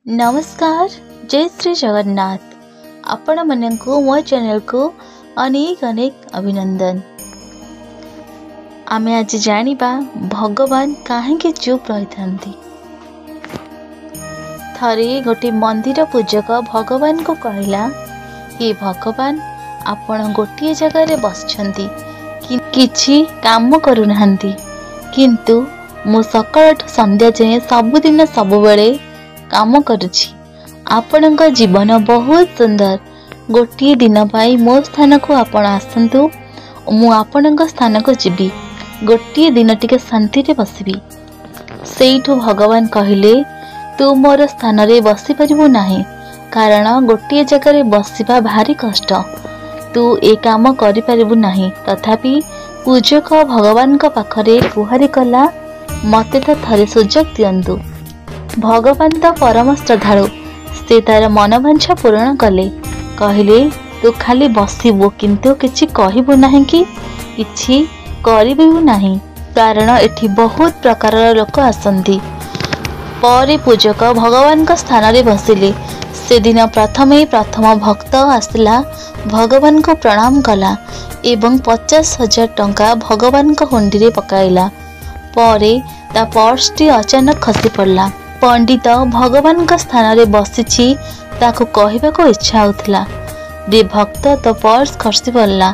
नमस्कार। जय श्री जगन्नाथ। आपण मनकु मो चैनल को अनेक अनेक अभिनंदन। आमे आज जानिबा भगवान काहेकि चुप रही थांती। थरे गोटे मंदिर पूजक भगवान को कहला कि भगवान आपण गोटे जगह रे बसछंती किछि काम करू नहंती, किंतु मु सकाळ संध्या जाए सबुदिन सबुबेले काम करुछि। आपणक जीवन बहुत सुंदर। गोटे दिन पाई मो स्थान को आपण आसंतु, मु आपणक स्थान को जीवी। गोटे दिन टिके शांति रे बसिबी। सेइठु भगवान कहिले, तू मोर स्थान रे बसी परिबु नाही, कारण गोटे जगह रे बसिबा भारी कष्ट। तू ए काम करि परिबु नाही। तथापि पूजक भगवान का पाखरे गुहारी कला, मते तो थरे सुजोग दियंतु। भगवान तो परम श्रद्धालु। से तार मनोवांछा पूर्ण कले। कहले, तू खाली बसिबु, किंतु किछि कहिबु नाही कि किछि करिबु नाही, कारण एठी बहुत प्रकार लोक आसंती। परे पूजक भगवान का स्थान रे बसिले। से दिन प्रथम भक्त आसला, भगवान को प्रणाम कला एवं 50,000 टंका भगवान को हुंडी रे पकाइला। परे ता पर्स टी अचानक खसी पड़ला। पंडित भगवान का स्थान रे बसिछि, ताको कहबाको इच्छा होतला, रे भक्त तो पर्स खसी पड़ला,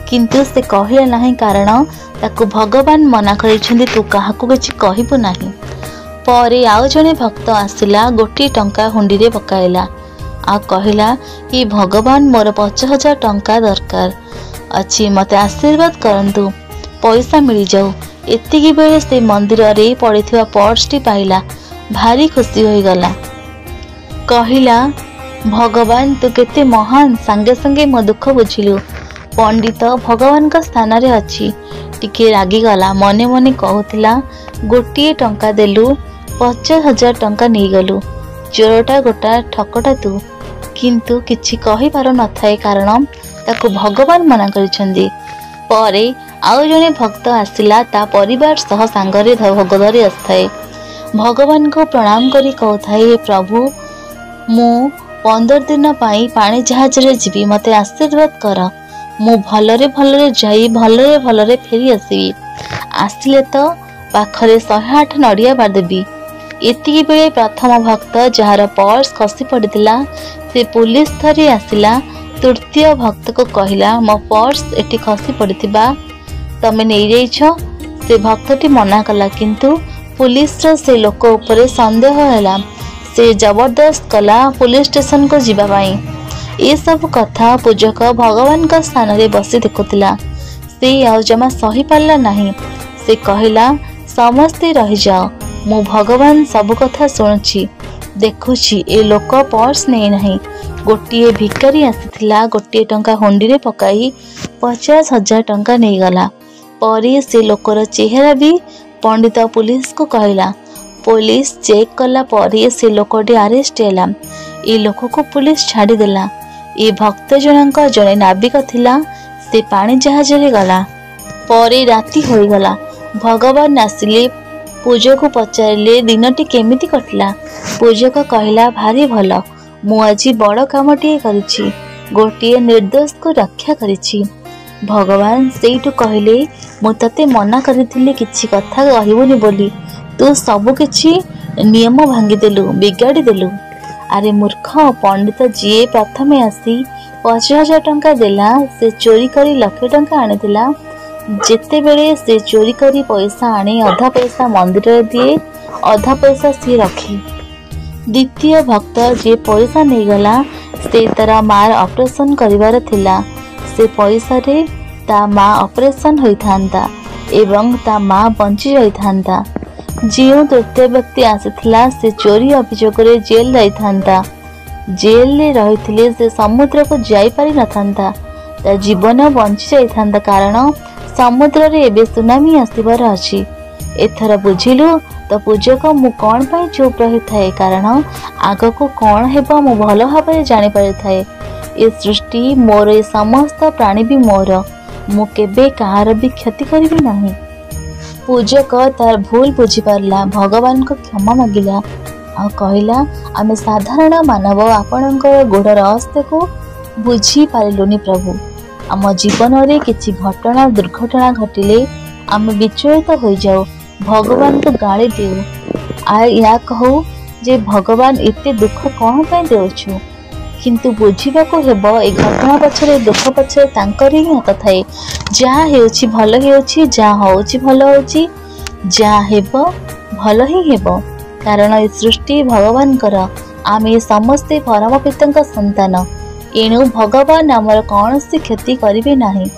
किंतु से कहला नाही, कारण ताको भगवान मना करिछन्ती, तू काहाको किछि कहिबु नाही। परे आउ जने भक्त आसिला, गोटी टंका हुंडी रे पकाइला आ कहला कि भगवान मोर 50,000 टंका दरकार अछि, मते आशीर्वाद करंतु, पैसा मिल जाऊ। एतिकी बेले से मंदिर रे पड़िथिबा पर्स टी पाइला। भारी खुशी होई गला। कहिला, भगवान तू केते महान, संगे संगे मो दुख बुझिलु। पंडित भगवान का स्थान रे अछि, टिके रागी गला। मने मने कहूतिला, गोटे टंका देलु, 50,000 टंका नहीं गलु। चोरटा गोटा ठकटा तू। किंतु किछि कहि पारो न थाए, कारण ताको भगवान मना करिछन्ती। परे आउ जने भक्त आसिला, ता परिवार सह सांगरे भगदरे असथाए। भगवान को प्रणाम करी कहथाए, हे प्रभु, मु 15 दिन पाई पानी जहाज रे जीवी, मते आशीर्वाद कर। मु भलरे भलरे जाई भलरे भलरे फेरी आसीबी। आसिले तो पाखरे 108 नड़िया बारदेबी। एतिकी बेले प्रथम भक्त जार पर्स खसी पड़िथिला, से पुलिस थरी आसिला। तृतीय भक्त को कहला, मो पर्स एटी खसी पड़िथिबा तमे नै जाइछो। से भक्तटी मना कला, किंतु पुलिस रो से लोक उपरे संदेह हैला। से जबरदस्त कला पुलिस स्टेशन को जीवा पाई। ए सब कथा पूजक भगवान का स्थान रे बसी देखुतिला। से आउ जमा सही पारला नाही। से कहला, समस्ते रही जाओ, मु भगवान सब कथा सुनुछि, देखुछि। ए लोक पर्स नै नाही। गोटिए भिकारी आसीथिला, गोटिए टंका हुंडी रे पकाई 50,000 टंका नै गला। परे से लोकर चेहरा भी पंडित पुलिस को कहला। पुलिस चेक कला परे से लोकटी अरेस्ट हैला। ए लोक को पुलिस छाड़ी देला। ए भक्त जनक जने नाविक थिला, से पानी जहाज रे गला। परे राती होई गला। भगवान आसिले, पूजक को पचारिले, दिनटी केमिति कटला। पूजक कहला, भारी भल, मु आजी बड़ कामटी करिछि, गोटिए निर्दोष को रक्षा करिछि। भगवान सेइटु कहले, मु तते मना करिथिले किछि कथा कहिबुनी बोली, तू सब किछि नियम भांगी देलु, बिगाड़ी देलु। अरे मूर्ख, पंडित जी प्रथमे आसी 50,000 टंका देला, से चोरी करी लाख टंका आनिथिला। जेते बेले से चोरी करी पैसा आने, अधा पैसा मंदिर रे दिए, अधा पैसा सी रखी। द्वितीय भक्त जे पैसा नहीं गला, से तारा मार ऑपरेशन करिवार थिला। से पैसा रे ता माँ ऑपरेशन होई थांता एवं ता माँ बंची जाई थांता। जियो तृतीय व्यक्ति आसीथिला, से चोरी अभियोग रे जेल जाई थांता। जेल रे रहिथिले से समुद्र को जाई पारि न थांता, ता जीवन बंची जाई थांता, कारण समुद्र रे एबे सुनामी आसीबार अछि। एथरा बुझिलु तो पूजक मु कोन पई चुप रही थाए, कारण आग को कोन हेबा मु भलो भाबरे जानि पारि थाए। ए सृष्टि मोर, ए समस्त प्राणी भी मोर, मु केबे कहार भी क्षति करिबी नाही। पूजक तार भूल बुझी पारला, भगवान को क्षमा मागिला आ कहला आमे साधारण मानव आपणकर गोड़र अवस्था को बुझी पारिलुनी प्रभु। आम जीवन में किसी घटना दुर्घटना घटिले आम विचलित हो जाऊ, भगवान को गाली देऊ या कहू जे भगवान एते दुख कौन पे देउछु, किंतु बुझीबा को हेबो ए घटना पछरे दुख पछरे तांकर ही हाथ थाए। जहाँ हेउछि भल हेउछि, जहाँ होउछि भल होउछि, जहाँ हेबो भल ही हेबो, कारण ए सृष्टि भगवान कर, आमे समस्ते परम पितांका संतान। एणु भगवान आमर कौन सी क्षति करिवे नाही।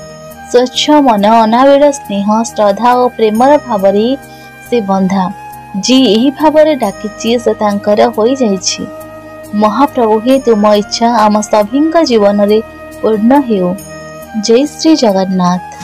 स्वच्छ मन अनाविल स्नेह श्रद्धा और प्रेमर भाव से बंधा जी यही भाव डाकी से तांकर होई जाइछि। महाप्रभु हे तुम इच्छा आम सभी जीवन में पूर्ण हेउ। जय श्री जगन्नाथ।